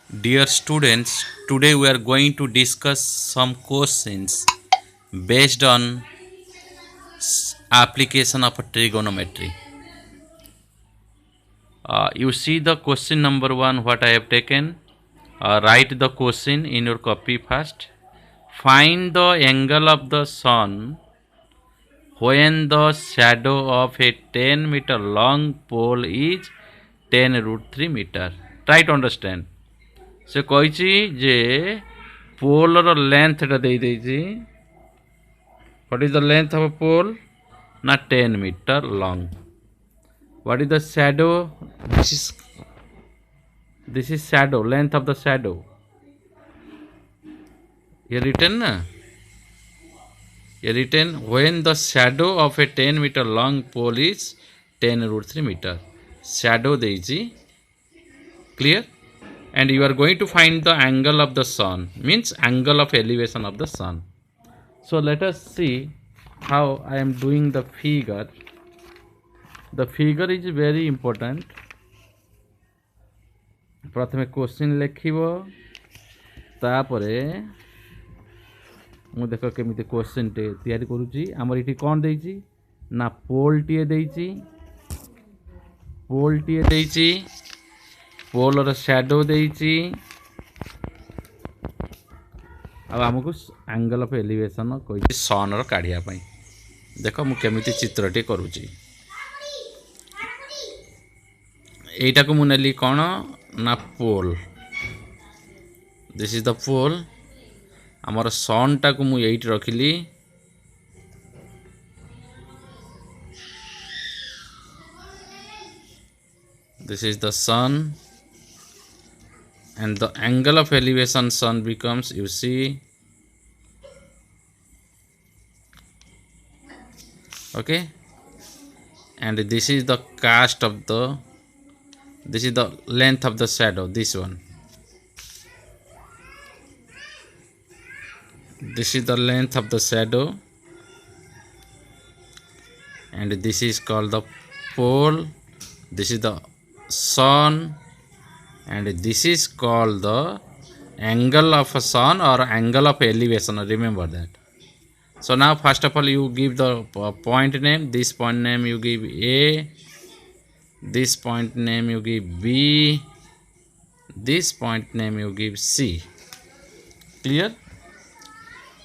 Dear students, today we are going to discuss some questions based on application of trigonometry. You see the question number 1 what I have taken. Write the question in your copy first. Find the angle of the sun when the shadow of a 10-meter long pole is 10 root 3 meter. Try to understand. ସେ କହିଛି ଯେ ପୋଲର ଲେନ୍ଥଟା ଦେଇଦେଇଛି. What is the length of a pole? Na 10 meter long. What is the shadow? This is shadow, length of the shadow. Here written na? Here written when the shadow of a 10 meter long pole is 10 root 3 meter. Shadow ଦେଇଛି. Clear? And you are going to find the angle of the sun, means angle of elevation of the sun. So let us see how I am doing the figure. The figure is very important. प्रथमे question लिखिबो तापरे मु देखो केमिति question टे तयारी करूची. हमर इठी कोन देइची ना पोल टिए देइची. पोल टिए देइची. पोलर शैडो देइची. अब हमको एंगल ऑफ एलिवेशन कहि सन रो काढिया पई. देखो मु केमिति चित्रटे करूची. एटा को मु नेली कोन ना पोल. दिस इज द पोल. हमर सन टा को मु eight रखिली. This is the sun, and the angle of elevation sun becomes, you see, okay, and this is the cast of the, this is the length of the shadow, this one, this is the length of the shadow, and this is called the pole. This is the sun, and this is called the angle of a sun or angle of elevation. Remember that. So now first of all you give the point name. This point name you give A, this point name you give B, this point name you give C. Clear?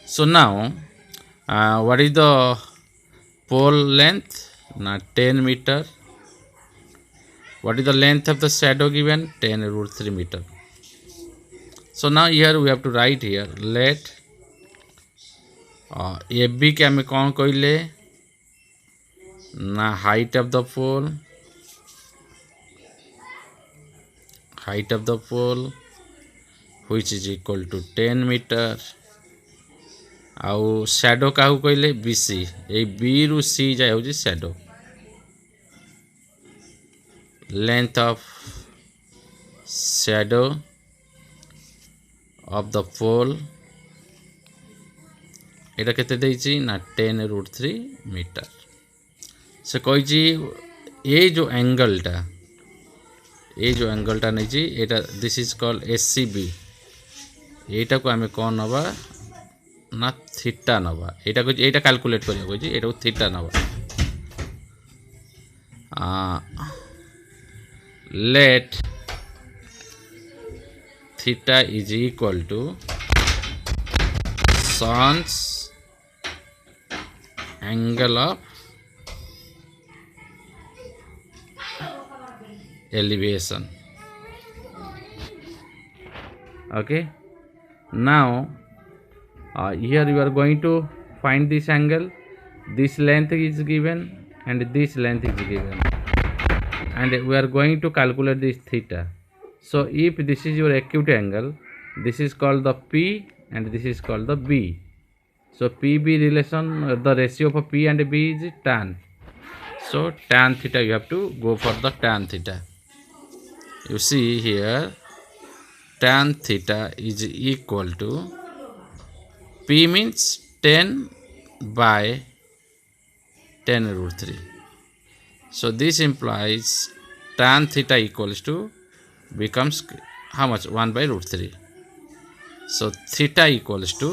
So now what is the pole length? Now 10 meter. What is the length of the shadow given? 10 root 3 meter. So now here we have to write here. Let AB के हमें कौन कहले ना height of the pole. Height of the pole which is equal to 10 meter. आउ shadow काहू कहले BC. ए B रू C जाए होजी shadow. Length of shadow of the pole एटा केते देइची ना 10 root 3 meter. से कहिची ए जो एंगल टा नै छी एटा दिस इज कॉल्ड SCB. एटा को हमें कोन नबा ना थीटा नबा. एटा को एटा कैलकुलेट करियो कहिची एटा को थीटा नबा. Let theta is equal to sun's angle of elevation. Okay, now here you are going to find this angle. This length is given and this length is given, and we are going to calculate this theta. So if this is your acute angle, this is called the P and this is called the B. So PB relation, the ratio of P and B is tan. So tan theta, you have to go for the tan theta. You see here tan theta is equal to P means 10 by 10 root 3. So this implies tan theta equals to becomes how much 1/√3. So theta equals to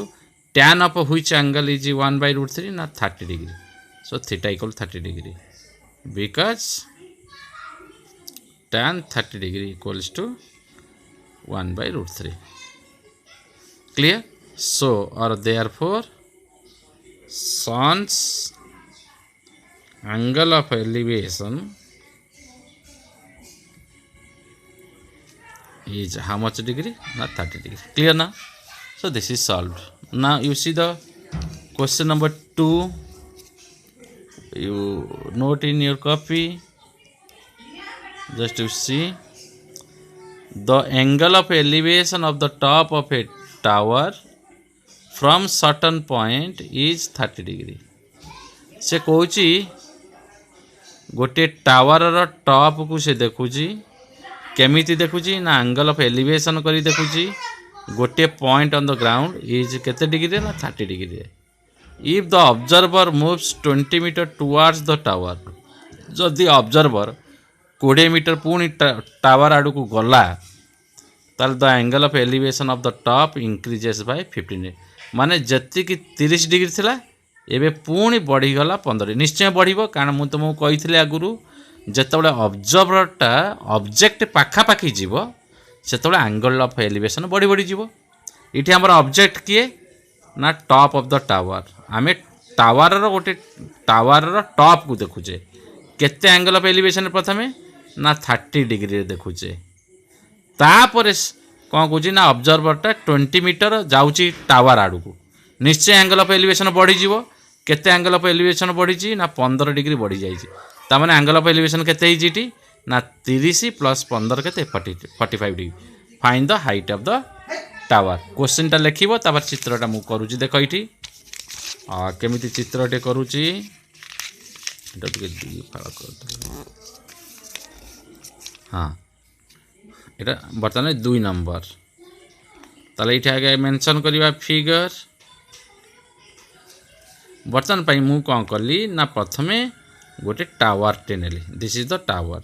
tan of which angle is 1/√3 na 30 degree. So theta equal 30 degree because tan 30 degree equals to 1/√3. Clear? So or therefore sun's angle of elevation is how much degree? Not 30 degree. Clear now? So this is solved. Now you see the question number 2. You note in your copy. Just to see the angle of elevation of the top of a tower from certain point is 30 degree. से Cauchy गोटे tower top को से देखुची केमिति देखुची ना angle of elevation करी देखुची गोटे point on the ground is केते डिग्री ना 30 degree. If the observer moves 20 metre towards the tower जदि ऑब्जर्वर 20 मीटर पुणी टावर आड़ को गला ताल the angle of elevation of the top increases by 15 माने जति कि 30 डिग्री थिला एबे पुणी बढ़ीगला 15 निश्चय बढ़िबो कारण मु तुमको कही आगुरु जेतबले ऑब्जर्वरटा ऑब्जेक्ट पाखापाखि जीव सेतबले एंगल ऑफ एलिवेशन बढ़ी बढ़ी जीव. इठी हमर ऑब्जेक्ट किए ना टॉप ऑफ द टावर आमे टावर रो गोटे टावर रो टॉप को देखुचे केते एंगल ऑफ एलिवेशन प्रथमे ना 30 डिग्री रे देखुचे तापरे कौन कौच ना ऑब्जर्वरटा 20 मीटर जाऊँगी टावर आड़ को निश्चय एंगल ऑफ एलिवेशन बढ़ीज केते एंगल ऑफ एलिवेशन बढ़ी ना 15 डिग्री बढ़ी जाए मैंने एंगल ऑफ एलिवेशन केते ना 30 प्लस 15 के 45 degree. Find the height of the tower. क्वेश्चनटा लिखिबो तापर चित्रटा मु करूची देख इठी केमिति चित्रटे करूची हाँ এটা বর্তমানে 2 नंबर তাহলে এটা আগে মেনশন করিবা ফিগার বর্তমান পাই মু কোন করলি না প্রথমে গোটে টাওয়ার टे নেলি this is the tower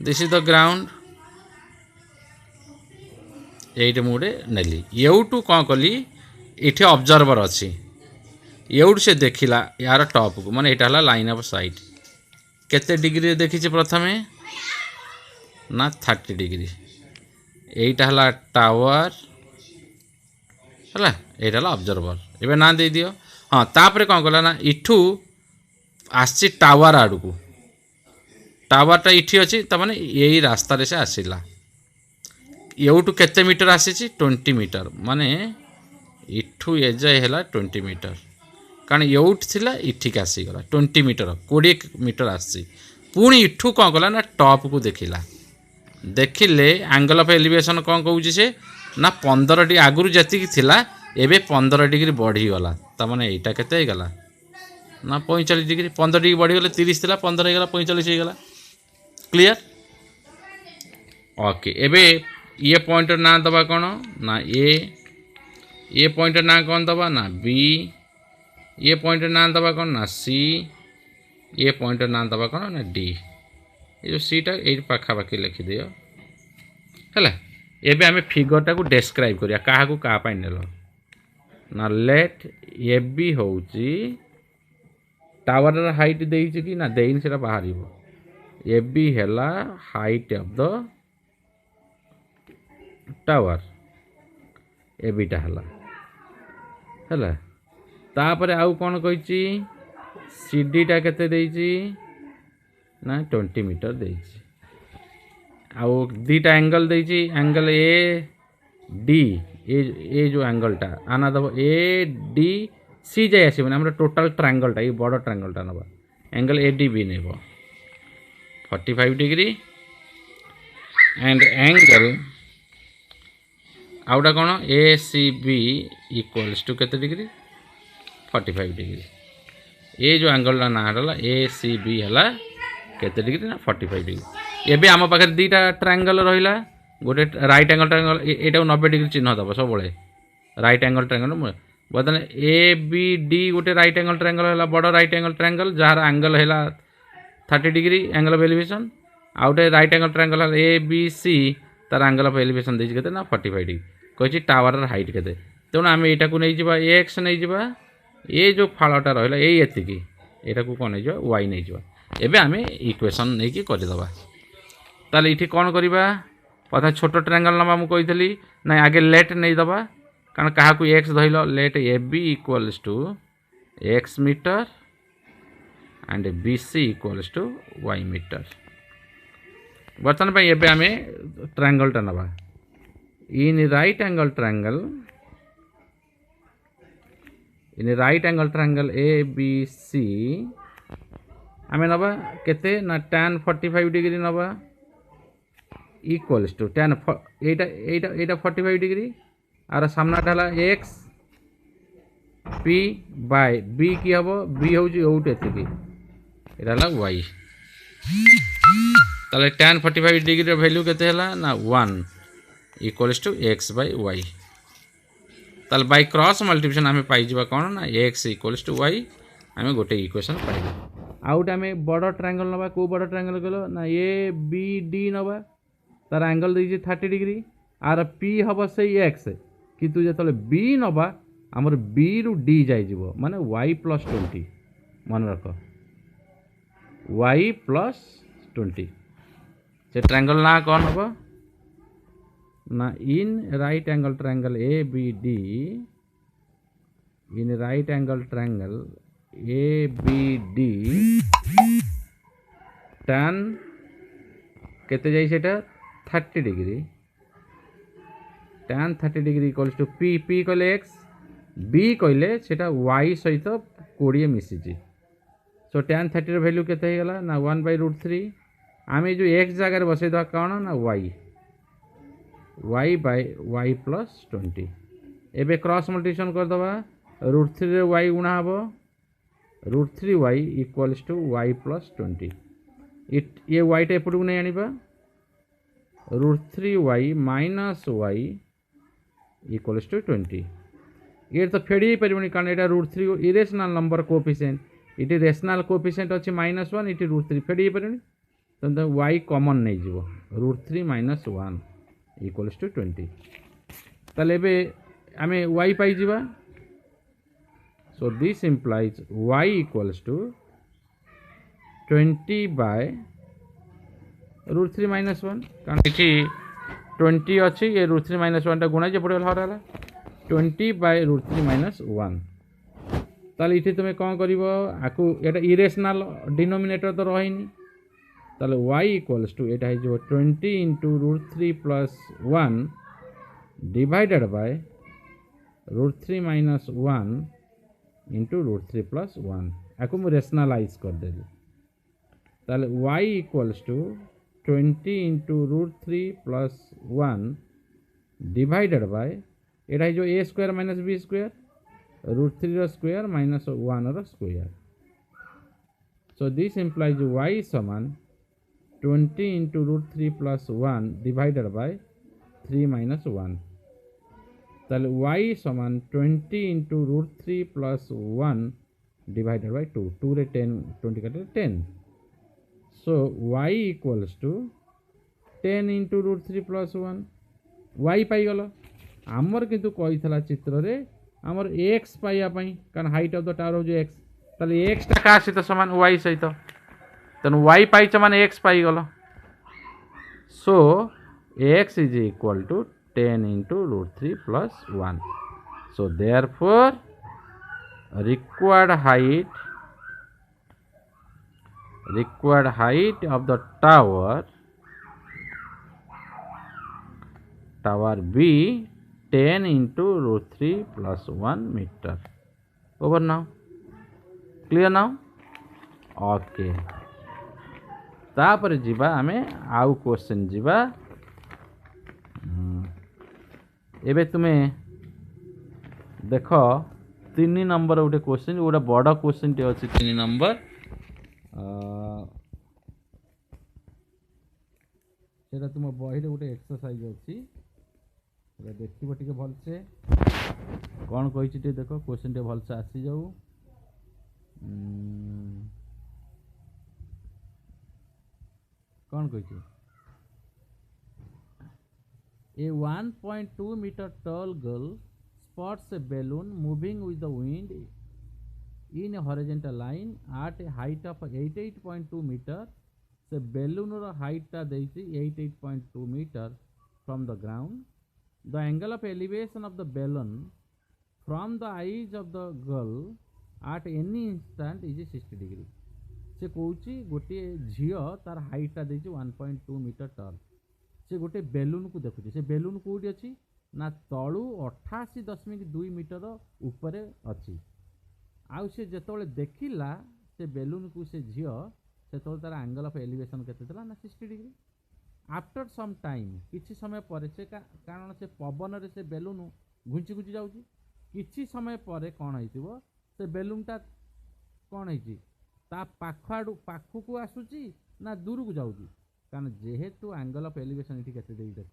this is the ground এইটা মুডে নেলি এউটু কোন করলি এঠে অবজারভার আছে এউটু সে দেখিলা यार टॉप को माने এটা হলা লাইন অফ সাইট কেতে ডিগ্রি দেখিছে প্রথমে ना 30 डिग्री এইটা হলা টাওয়ার হলা এইটা হলা অবজারভার এবে না দেই দিও हाँ तापरे कौन कला ना इठू आसी टावर आड़ को टावरटा इठी अच्छी तमाने यही रास्ता से आसला एवटू केते मीटर आसी 20 मीटर माने इठू एजाए है 20 मीटर कारण एवट थिला इठिक आसीगला 20 मीटर 20 मीटर आसी पुणी इठू कौन कला ना टॉप को देखिला देखिले एंगल ऑफ एलिवेशन कौन कहूँ से ना 15 डिग्री आगुरी जी थिला एबे 15 डिग्री बढ़ीगला तमाने यहाँ के गला ना 45 डिग्री 15 डिग्री बढ़ीगले 30 थिला 15 हो गला 45 हो गला. Clear okay. एबे ये पॉइंट ना दबा कौन ना ए पॉइंट ना कौन दबा ना बी ये पॉइंट ना दबा कौन ना सी ये पॉइंट ना दबा कौन ना डी ये जो सीटा ये पाखापाखि लिखिदि है. एबे आमे फिगरटा को डेस्क्राइब करिया काहा को का पाइ नेलो ना लेट ए बी होउची टावर हाइट देइछि कि ना देइन सेटा बाहरिबो ए बी हैला height of the tower A beta हैला हैला तापरे आउ कोन कहिछि सीडी टा केते देइछि ना 20 मीटर देइछि आउ दीटा एंगल देइछि एंगल ए डी ए जो एंगलटा आना दब ए डी सी जाए आस टोटाल ट्रायंगलटा ये बड़ ट्रायंगलटा नवा एंगल ए डी बी नेब 45 डिग्री एंड एंगल आउटा कौन ए सी बी इक्वल्स टू केते डिग्री 45 डिग्री ये जो एंगलटा ना ए सी बी है केते डिग्री ना 45 डिग्री. एबे आम पाखे दीटा ट्रायंगल रहिला गोटे राइट एंगल ट्रायंगल एटा 90 डिग्री चिन्ह दब सब राइट एंगल ट्रायंगल बर्तमान ए बी डी गोटे राइट एंगल ट्रायंगल है बड़ राइट एंगल ट्रायंगल जार एंगल है 30 डिग्री एंगल ऑफ एलिवेशन आउटे right angle triangle A B C तार एंगल ऑफ एलिवेशन देछि केते ना 45 डिग्री कहि टावर हाइट केते तेणु आम यहाँ को नहीं जावा एक्स नहीं जावा ये जो फाड़टा रहा ये एटा को कौन नहीं वाई नहीं जावा एबे आम इक्वेशन नहीं कि करदेबा ताले इठी कौन करवा प्रथम छोट ट्रायंगल नवा मुझे कही ना आगे लेट नहीं दबा कारण क्या एक्स धरल let A B equals to x metre and B C equals to y metre बर्तमान एबे आम ट्रायंगलटा नवा in right angle triangle in right angle triangle A B C आम नवा केते ना tan 45 डिग्री नवा इक्वल्स टू tan एटा 45 डिग्री आर सामनाटा है एक्स पी बाय बी कि हम बी हूँ ओट एति एटा वाई ताले tan 45 डिग्री वैल्यू केते ना 1 equals to x by y ताल बाय क्रॉस मल्टीप्लिकेशन आम पाइबा कौन ना एक्स इक्वल्स टू वाई आम गोटे इक्वेशन पाइबा आउट आम बड़ ट्रायंगल नवा को बड़ ट्रायंगल कल ना ए बी डी नवा तार एंगल दे 30 डिग्री आर पी हम से एक्स किंतु जो बी नवा आमर बी रु डी जाइए माने वाई प्लस 20 मन रख वाई प्लस 20 से ट्रायंगल ना कौन हम ना in right angle triangle A B D in right angle triangle A B D tan केते जाई सेटा 30 degree tan 30 degree equals to P P कहले एक्स बी कहले सेटा वाई सहित 20 मिसिची सो tan 30 रो वैल्यू केते हेगला ना 1/√3 आमे जो एक्स जगह बसई दवा कौन ना y y by y plus 20 एबे क्रॉस मल्टीप्लिकेशन कर दवा √3 रे वाई गुणा हबो √3 y equals to y plus 20 ये वाई टा एपटू नहीं आनिबा √3 y minus y equals to 20 ये तो फेड़ी पारिबनी कारण एटा √3 इरेशनल नंबर कोएफिशिएंट इटी रेशनल कोएफिशिएंट अछि -1 इटी √3 फेड़ी पारिबनी तो वाई कॉमन नहीं जीवो √3 - 1 इक्वल्स टू 20 ताले बे आमे वाई पाई जीवा so this implies y equals to 20 by √3 - 1 कारण इठी 20 अच्छी ये √3 - 1 टा गुणा जे पड़े हर है 20 बाय √3 - 1 ताले इठी तुम कौन करिवो आकु एटा इरेशनल डिनोमिनेटर तो रहिनी ताले y इक्वल्स टू एटा जो 20 into √3 plus 1 divided by √3 - 1 into √3 plus 1 आकु मु रेशनलाइज कर देली ताले y equals to 20 into √3 plus 1 divided by एटा जो a square minus b square √3 रो स्क्वायर माइनस 1 रो square so this implies y समान 20 इंटू √3 प्लस 1 डिवाइडेड बाय 3 - 1 ताले y समान 20 इंटू √3 प्लस 1 डिवाइडेड बाय 2 2 रे 10 20 काटे 10 so y equals to 10 into √3 plus 1 y पाई गलो आमर किंतु कही थला चित्र रे आमर x पाइया पई कारण हाइट ऑफ द टावर हो जो x ताले x टा का सहित समान y सहित तेणु y पाइच मान x पाई गल so x is equal to 10 into √3 plus 1 so therefore required height of the tower B 10 into √3 plus 1 meter over now clear now okay तापर जीवा आमे आउ क्वेश्चन जीवा एबे तुमे देख 3 नंबर गोटे क्वेश्चन गोटे बड़ क्वेश्चन टे अच्छी 3 नंबर सेटा तुम बही गोटे एक्सरसाइज अच्छी देखिए टे भलसे कौन कही देख क्वेश्चन टे भलसे आसी जाऊ कौन कही A 1.2 meter tall girl spots a balloon moving with the wind in a horizontal line at a height of 88.2 meter. Se balloon ର height ଟା ଦେଇଛି 88.2 meter from the ground. The angle of elevation of the balloon from the eyes of the girl at any instant is 60 degree. से Cauchy गोटे झील तार height टा देछि 1.2 metre toll. से गोटे बेलून को देखुछि. से बेलून कोठी अछि ना तळु 88.2 मीटर ऊपर अछि. आउ से जेतोले देखिला से बेलून को से झील सेतोले तार एंगल ऑफ एलिवेशन केते थला ना 60 डिग्री. आफ्टर सम टाइम किछि समय पर से कारण से पवन रे से बेलून घुंची घुंची जाउछि. किछि समय पर कोन हैतिबो से बेलून टा कोन हैछि ता पाखु पाखु आसुची ना दूर को जाऊँगी. कारण जेहेतु एंगल ऑफ एलिवेशन ये केते देई देख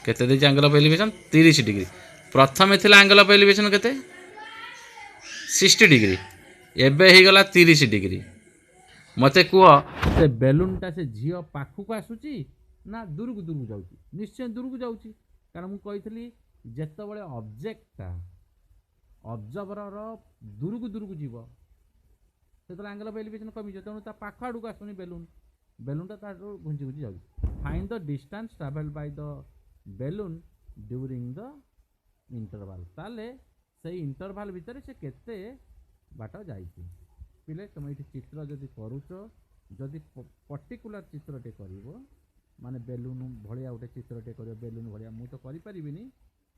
केते देई एंगल ऑफ एलिवेशन 30 डिग्री. प्रथम थिला एंगल ऑफ एलिवेशन केते 60 डिग्री. एबे ही गला 30 डिग्री. मते कुह से बेलून टा से झियो पाखु को आसुची ना दूर को जाऊँगी. निश्चय दूर को जाऊँगी. कारण मु कहितली जेते बळे ऑब्जेक्ट टा ऑब्जर्वर दूर को जीव से एंगल ऑफ एलिवेशन कमी तेणु ता पाख आड़ को आसुनी बेलून. बेलूनटा तार घुंची घुंची जाऊँ. Find the distance travel bye the balloon during the interval. ताले से इंटरवल भितर से केते बाट जाइछि. पिले तुम ये चित्र जदि करूच जदि पर्टिकुलर चित्रटे करिवो माने बेलून भलिया गोटे चित्रटे करिवो बेलून भलिया मु तो करि परिबिनी.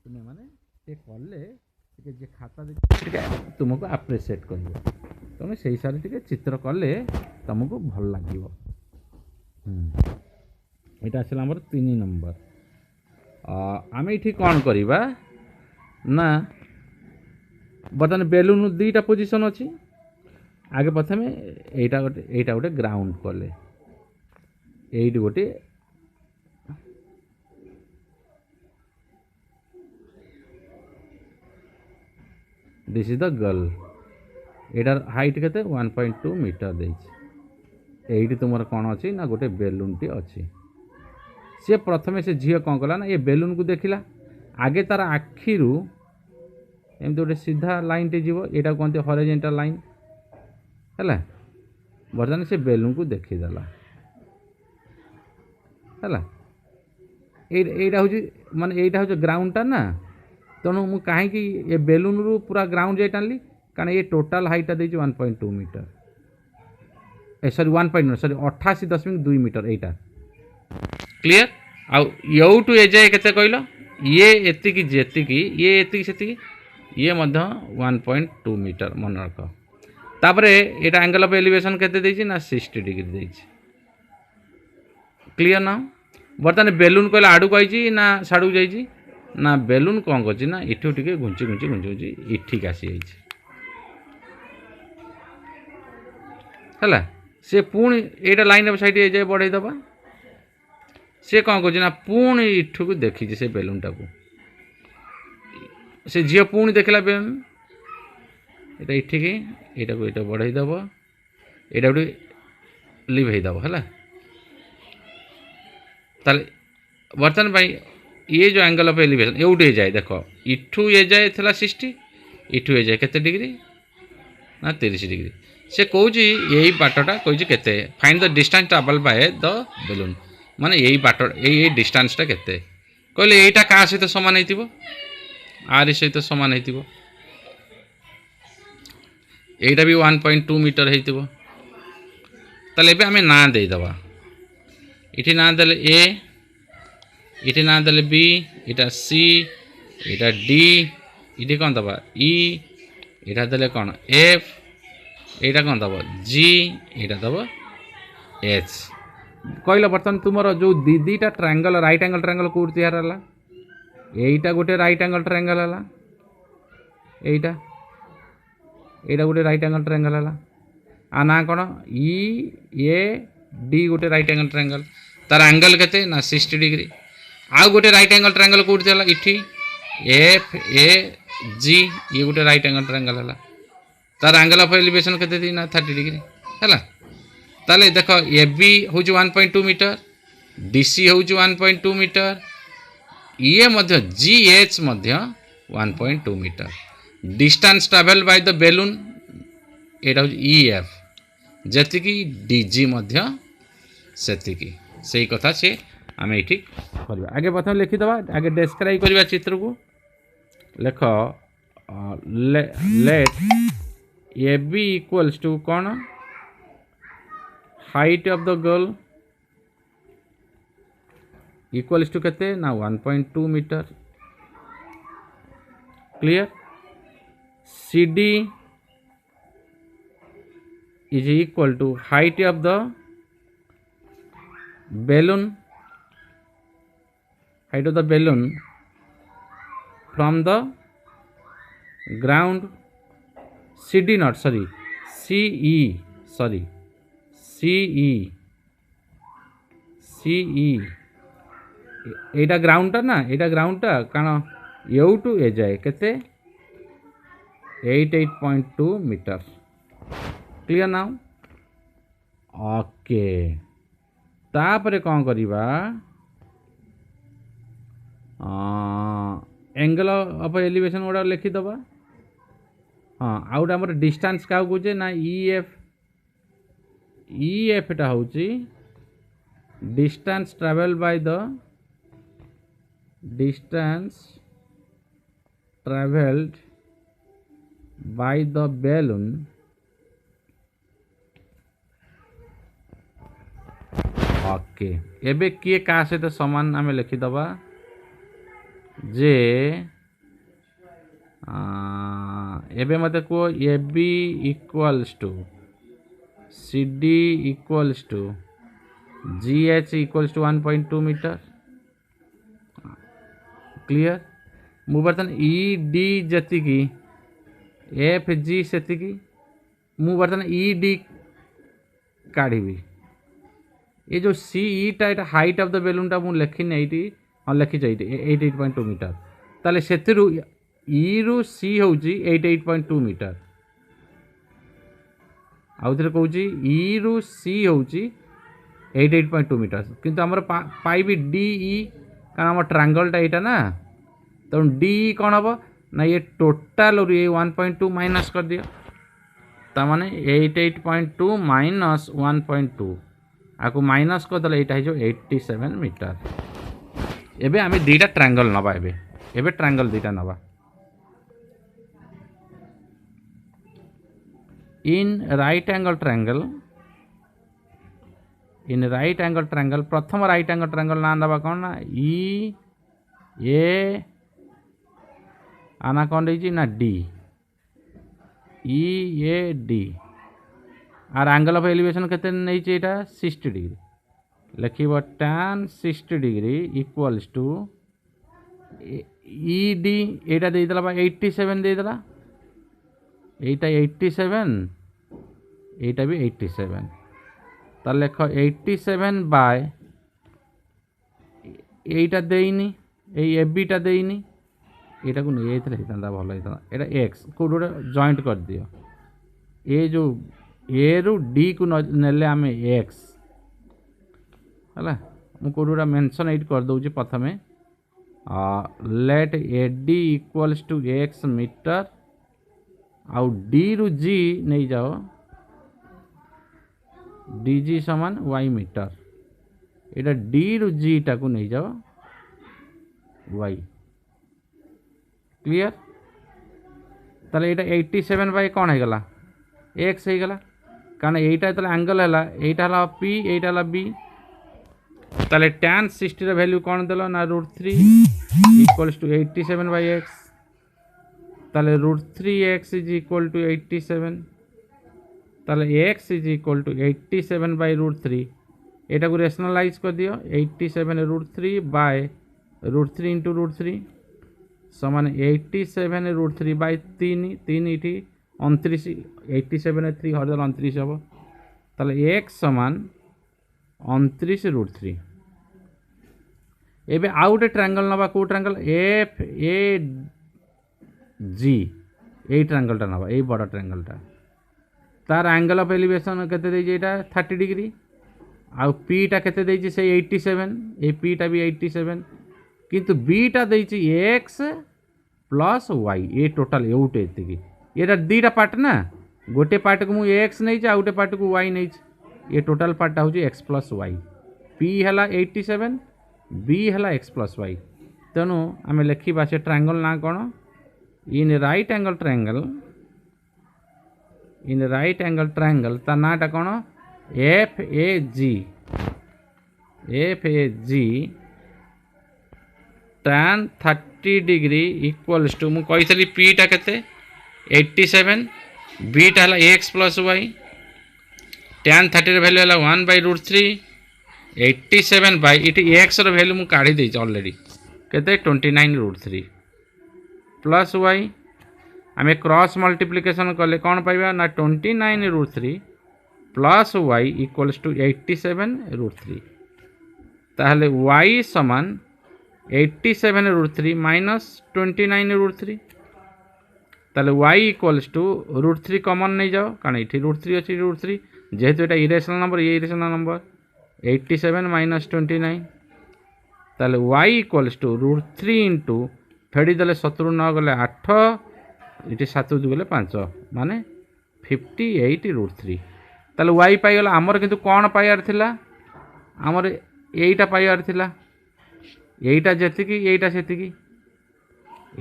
तुमे माने ते कले जे खाता तुमको आप्रिशिएट कर तुम से हिसाब से चित्र कले तुमको भल लगे. यहाँ आसला आम 3 नंबर. आम ये कौन करवा ना बर्तमान बेलून 2टा पोजिशन अच्छी. आगे प्रथम एटा गोटे ग्राउंड कले एट गोटे दिस इज द गर्ल. एटार हाइट केते 1.2 मीटर देछि. एइटी तुमर कोन अछि ना गोटे बेलून टी अछि. से प्रथमे से झियो कोन कला ना ये बेलून को देखिला. आगे तार आखिरु एम गोटे सीधा लाइन टे जीवो. एटा कोनते हॉरिजॉन्टल लाइन हैला. बर्तमान से बेलून को देखि देला हैला. एटा होछि माने एटा होछि ग्राउंड टा ना. तेणु मु कहीं ये बेलून रु पूरा ग्राउंड जाए टाणी कारण ये टोटाल हाइट दे 1.2 मीटर सॉरी 88.2 मीटर एटा क्लियर. आउ यू टू ए जाए केते कहलो ये एतिकी जेतिकी ये एतिकी सेतिकी ये मध्य 1.2 मीटर मन रख. तापरे एटा एंगल ऑफ एलिवेशन केते देछि ना 60 डिग्री देछि. क्लियर ना. बर्तमान बेलून कहला आडू कहिछि ना साडू जाइछि ना बेलून कौन कर ना इठू टे घुंची घुंची घुंची घुंची इठिक आसी है. सी पुणी यहाँ लाइन अफ साइड जाए बढ़ई दबा. सी कौन कर ना पुणी इठू को देखी से बेलून टाक से झी पुणी देखला बेलून यहाँ इठिक यहाँ को यहाँ बढ़ई दब यहाँ गोटे लिभे दब है. बर्तमान ये जो एंगल ऑफ एलिवेशन ये जाए देख इठू ये जाए थला 60 इठू ये जाए केते डिग्री ना 30 डिग्री. से कहूँ यही बाटटा कही केते find the distance travel bye the balloon माने यही बाट यही डिस्टेंसटा केते कहले एटा का सहित समान हेतिबो आर सहित समान हेतिबो. एटा भी 1.2 मीटर हेतिबो. ताले एबे हमें ना दे दबा. इठी ना देले ए इटे ना देले बी इटा सी इटा डी इटे कौन दबा ई इटा देले कौन एफ एटा कौन दबा जी इटा दबा एच. कहला बर्तमान तुमर जो दीटा ट्रायंगल राइट एंगल ट्रायंगल कोड तैयार हला. एटा गोटे राइट एंगल ट्रायंगल हला. एटा गोटे राइट एंगल ट्रायंगल हला. आ ना कौन ई ए डी गोटे राइट एंगल ट्रायंगल. तार एंगल केते ना 60 डिग्री. आउ गोटे राइट एंगल ट्रायंगल कोठी थला इठी एफ ए जी ये गोटे राइट एंगल ट्रायंगल हला. तार एंगल ऑफ एलिवेशन केते थी ना 30 डिग्री हैला. ताले देख ए बी हूँ 1.2 मीटर, डी सी हूँ 1.2 मीटर, ये मध्य जी एच मध्य 1.2 metre. Distance travel by the balloon एटा हूँ ई एफ, जतिकी डी जी मध्य सेतिकी, सही कथा से आम ये करवा। आगे प्रथम लिखिदबा, आगे डेस्क्राइब करवा चित्र को। लेख let A B equals to कौन, height of the girl equals to केते ना 1.2 metre. Clear. C D is equal to height of the balloon, height of the balloon from the ground, CD not sorry CE sorry CE CE Etah ground ना, एटा ground कारण you to ए जाए केते 88.2 metre. Clear now. Okay तापर कौन करिबा, angle of elevation गोटा लिखिदबा। हाँ out आमर डिस्टेंस क्या कहे ना ई एफ, ई एफ टा हूँ distance travel by the distance travelled bye the balloon okay. एबे किए का सहित समान आम लिखिदबा जे एबे मत को A B equals to C D equals to G H equals to 1.2 metre. Clear. मु बर्तन ई डी जतिकी एफ जी सेतिकी मु बर्तन ई डी काढ़ी। ये जो सी ई टा हाइट ऑफ द बेलून टा मुझे लिखिनी ये, हाँ लिखी 88.2 मीटर। ताले सेतिरु ई रु सी हूँ 88.2 मीटर। आउ थे कहूँ ई रु सी हूँ 88.2 मीटर, किंतु आमर पाइबी डी ई कारण आम ट्रायंगलटा यहाँ ना, तेणु डी ई कौन हम ना ये टोटाल रू ये 1.2 माइनस कर दियो, ताने 88.2 माइनस 1.2 आपको माइनस करदे यहाँ 87 मीटर। एबे आमे दीटा ट्रायंगल नवा, एबे ट्रायंगल दीटा नवा। In right angle triangle, in right angle triangle प्रथम राइट एंगल ट्रायंगल ना नवा कौन ना ई ए आना कौन रही ना डी, ई ए डी आर एंगल ऑफ एलिवेशन केते नहीं चाहिए 60 डिग्री। लिखिब tan 60 degree equals to E D एटा दे देला 87 दे देला, एटा 87 एटा भी 87, ता लेख 87 बाय एटा देइनी ए एबी टा देइनी, एटा को नहीं एथले हितांदा भलो हितांदा, एटा x को जॉइंट कर दियो। ए जो ए रु डी को नेले आमे एक्स है मुझे मेंशन ये कर दूँ प्रथम let A D equals to x metre आउ डी रु जी नहीं जाओ डी जी समान वाई मीटर, एटा डी रु जी टा को नहीं जाओ वाई। क्लियर। ताले एटा 87 बाय कौन है गला एक्स है गला, कारण यहीटा जो एंगल है यहाँ पी यहाँ बी, ताले tan 60 रो वैल्यू कौन देलो ना √3 इक्वल्स टू 87 बाय एक्स, ताले √3x इज इक्वल टू 87, ताले x is equal to 87 by √3, एटा को रेशनलाइज कर दियो 87 √3 बाय √3 इंटू √3 समान 87 √3 बाय 3 इटी 29, 87 3 हर 29 हम, ताले x समान 29 √3। एबे आउ गोटे ट्रायंगल नवा, को ट्रायंगल एफ ए जी, यही ट्रायंगलटा नवा, यही बड़ ट्रायंगलटा तार एंगल ऑफ एलिवेशन केते देछि एटा 30 डिग्री आ पी टा केते देछि से 87 ए पी टा भी 87 किंतु बी टा देछि x प्लस y ए टोटल एउटे एतिकी एटा दीटा पार्ट ना गोटे पार्ट को मु x नै छै आ गोटे पार्ट को y नै छै ये टोटल पार्ट होछि x प्लस y p हला 87 b हला x प्लस y तेणु आम लिखा से ट्रायंगल ना कौन इन राइट एंगल ट्रायंगल ता नाटा कौन F A G tan 30 degree equals to मुझे पी टा केते 87 बी टा हला x plus y tan 30 value हला 1/√3 87 बाय इटी एक्स रो वैल्यू मु काढी देछि ऑलरेडी केते 29√3 प्लस वाई आम क्रॉस मल्टीप्लिकेशन कले कौन पाइबा ना 29√3 प्लस वाई इक्वल्स टू 87√3 ताहले वाई समान 87√3 माइनस 29√3 ताहले वाई इक्वल्स टू √3 कॉमन नहीं जाओ कारण ये √3 अच्छी √3 जेहेतु ये इरेशनल नंबर ये इरेशनल नंबर 87 माइनस 29 ताहले y इक्वल्स टू √3 इंटू फेड़ी देले 70 न गले 8 ये 7 गले 5 माने 58√3 ताहले y पाइगला आमर किंतु कौन पाइबार थिला आमर एटा पाइबार थिला एटा जेतिकी एटा सेतिकी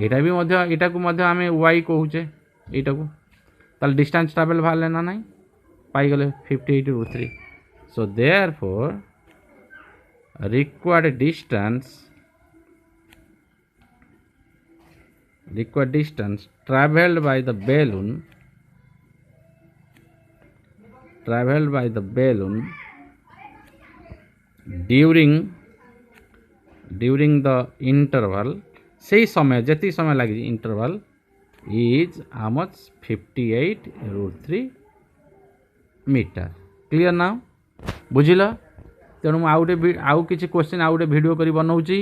एटा भी मध्य एटा को मध्य आमे y कहूचे एटा को ताहले डिस्टेंस ट्रैवल भाले ना नहीं पाइगले 58√3 सो therefore required distance traveled by the balloon during the interval से समय जति समय लगी interval is how much 58√3 metre clear ना बुझिल तेणु आउ किसी क्वेश्चन आउ गोटे वीडियो कर बनाऊँगी